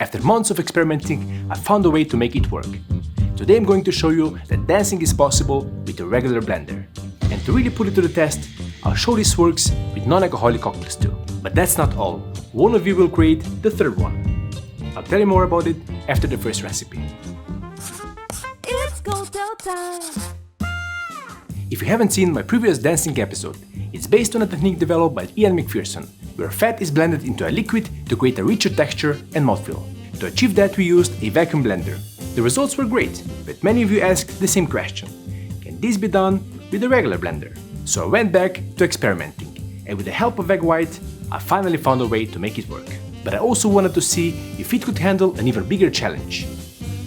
After months of experimenting, I found a way to make it work. Today I'm going to show you that dancing is possible with a regular blender. And to really put it to the test, I'll show this works with non-alcoholic cocktails too. But that's not all. One of you will create the third one. I'll tell you more about it after the first recipe. It's cocktail time! If you haven't seen my previous dancing episode, it's based on a technique developed by Ian McPherson, where fat is blended into a liquid to create a richer texture and mouthfeel. To achieve that, we used a vacuum blender. The results were great, but many of you asked the same question: can this be done with a regular blender? So I went back to experimenting, and with the help of Vegg White, I finally found a way to make it work. But I also wanted to see if it could handle an even bigger challenge: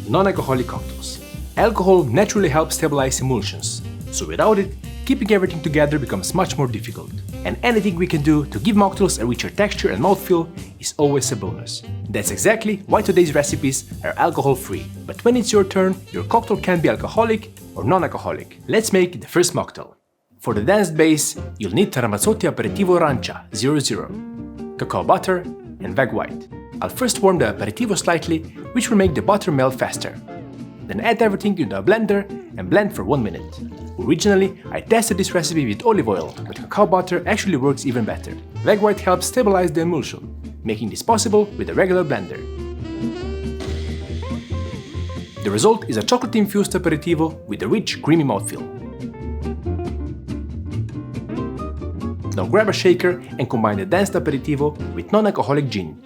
non-alcoholic cocktails. Alcohol naturally helps stabilize emulsions, so without it, keeping everything together becomes much more difficult. And anything we can do to give mocktails a richer texture and mouthfeel is always a bonus. That's exactly why today's recipes are alcohol-free. But when it's your turn, your cocktail can be alcoholic or non-alcoholic. Let's make the first mocktail. For the danced base, you'll need 𝗏𝗏𝘄𝗀𝗶𝘁𝗏𝗏𝗁 Arancia 00, cacao butter, and Vegg White. I'll first warm the aperitivo slightly, which will make the butter melt faster. Then add everything into a blender and blend for 1 minute. Originally, I tested this recipe with olive oil, but cacao butter actually works even better. Vegg White helps stabilize the emulsion, making this possible with a regular blender. The result is a chocolate-infused aperitivo with a rich, creamy mouthfeel. Now grab a shaker and combine the danced aperitivo with non-alcoholic gin.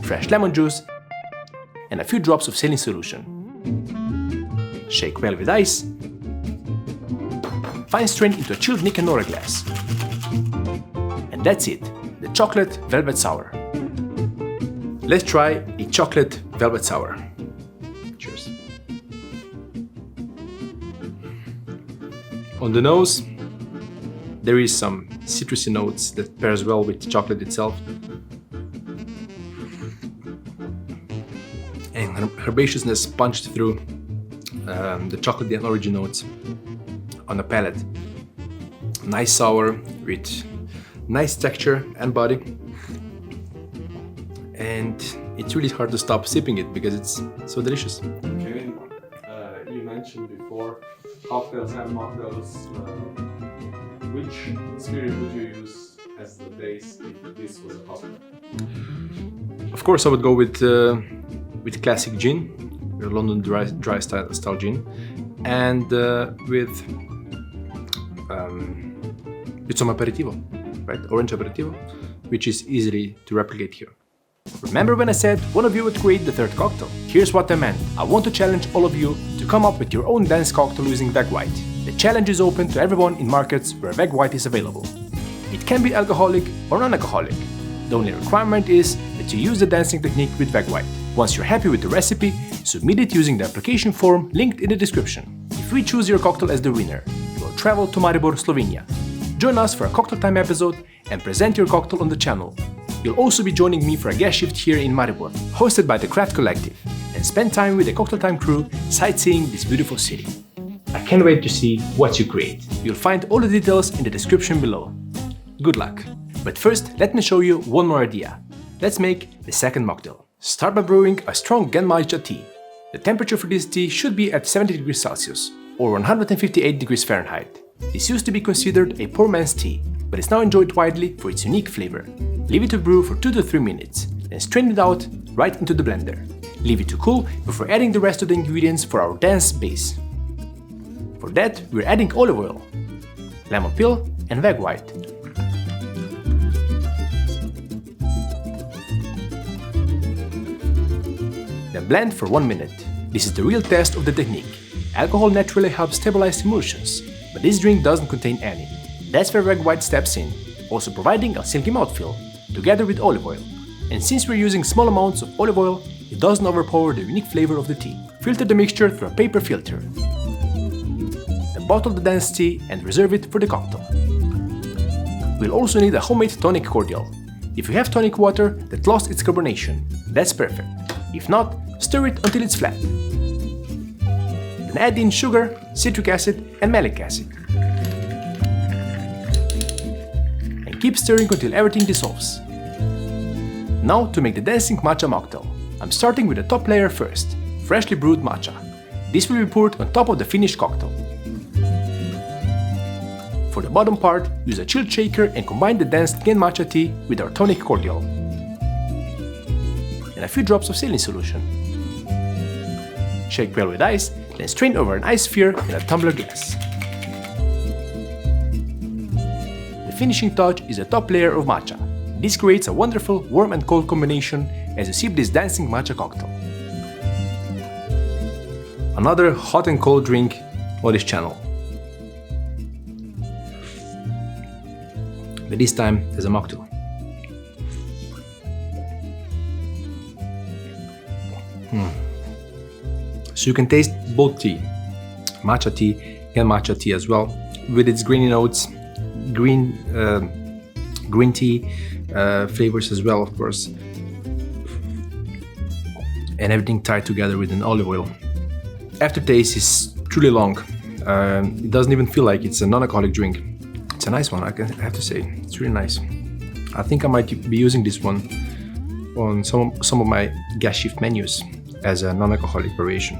Fresh lemon juice, and a few drops of saline solution. Shake well with ice. Fine strain into a chilled Nick and Nora glass. And that's it, the chocolate velvet sour. Let's try a chocolate velvet sour. Cheers. On the nose, there is some citrusy notes that pairs well with chocolate itself. And herbaceousness punched through the chocolate and origin notes on the palate. Nice sour with nice texture and body. And it's really hard to stop sipping it because it's so delicious. Kevin, you mentioned before cocktails and mocktails. Which spirit would you use as the base if this was a cocktail? Of course, I would go with classic gin, London dry style gin, and with some aperitivo, right? Orange aperitivo, which is easily to replicate here. Remember when I said one of you would create the third cocktail? Here's what I meant. I want to challenge all of you to come up with your own dance cocktail using Vegg White. The challenge is open to everyone in markets where Vegg White is available. It can be alcoholic or non-alcoholic. The only requirement is that you use the dancing technique with Vegg White. Once you're happy with the recipe, submit it using the application form linked in the description. If we choose your cocktail as the winner, you will travel to Maribor, Slovenia. Join us for a cocktail time episode and present your cocktail on the channel. You'll also be joining me for a guest shift here in Maribor, hosted by the Craft Collective, and spend time with the Cocktail Time crew sightseeing this beautiful city. I can't wait to see what you create. You'll find all the details in the description below. Good luck! But first, let me show you one more idea. Let's make the second mocktail. Start by brewing a strong Genmaicha tea. The temperature for this tea should be at 70 degrees Celsius or 158 degrees Fahrenheit. This used to be considered a poor man's tea, but is now enjoyed widely for its unique flavor. Leave it to brew for 2 to 3 minutes, then strain it out right into the blender. Leave it to cool before adding the rest of the ingredients for our dense base. For that, we're adding olive oil, lemon peel, and Vegg White. Then blend for 1 minute. This is the real test of the technique. Alcohol naturally helps stabilize emulsions, but this drink doesn't contain any. That's where Vegg White steps in, also providing a silky mouthfeel, together with olive oil. And since we're using small amounts of olive oil, it doesn't overpower the unique flavor of the tea. Filter the mixture through a paper filter. Then bottle the dense tea and reserve it for the cocktail. We'll also need a homemade tonic cordial. If you have tonic water that lost its carbonation, that's perfect. If not, stir it until it's flat. Then add in sugar, citric acid, and malic acid. And Keep stirring until everything dissolves. Now to make the dancing matcha mocktail. I'm starting with the top layer first, freshly brewed matcha. This will be poured on top of the finished cocktail. For the bottom part, use a chilled shaker and combine the danced cane matcha tea with our tonic cordial and a few drops of saline solution. Shake well with ice, then strain over an ice sphere in a tumbler glass. The finishing touch is a top layer of matcha. This creates a wonderful warm and cold combination as you sip this dancing matcha cocktail. Another hot and cold drink on this channel. But this time as a mocktail. So you can taste both tea, matcha tea and matcha tea as well, with its grainy notes, green tea flavors as well, of course, and everything tied together with an olive oil. Aftertaste is truly long. It doesn't even feel like it's a non-alcoholic drink. It's a nice one, I have to say. It's really nice. I think I might be using this one on some of my gas shift menus as a non-alcoholic variation.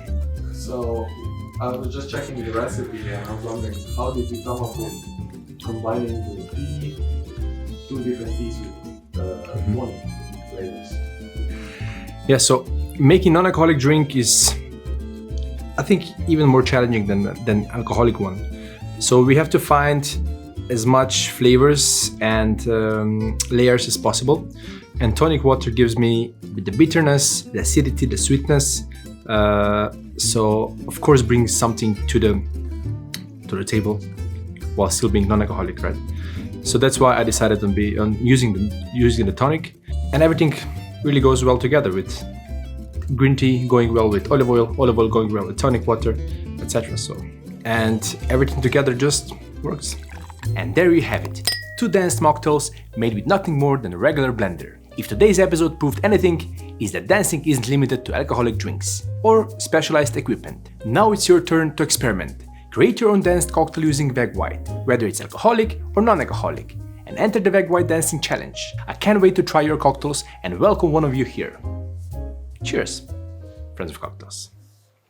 So I was just checking the recipe and I was wondering, how did you come up with combining the tea, two different teas with one flavors? Yeah, so making non-alcoholic drink is, I think, even more challenging than alcoholic one. So we have to find as much flavors and layers as possible. And tonic water gives me the bitterness, the acidity, the sweetness. So of course brings something to the table while still being non-alcoholic, right? So that's why I decided on using the tonic, and everything really goes well together with green tea going well with olive oil going well with tonic water, etc. So, and everything together just works. And there you have it, 2 danced mocktails made with nothing more than a regular blender. If today's episode proved anything, is that dancing isn't limited to alcoholic drinks or specialized equipment. Now it's your turn to experiment. Create your own danced cocktail using Vegg White, whether it's alcoholic or non-alcoholic, and enter the Vegg White Dancing Challenge. I can't wait to try your cocktails and welcome one of you here. Cheers, friends of cocktails.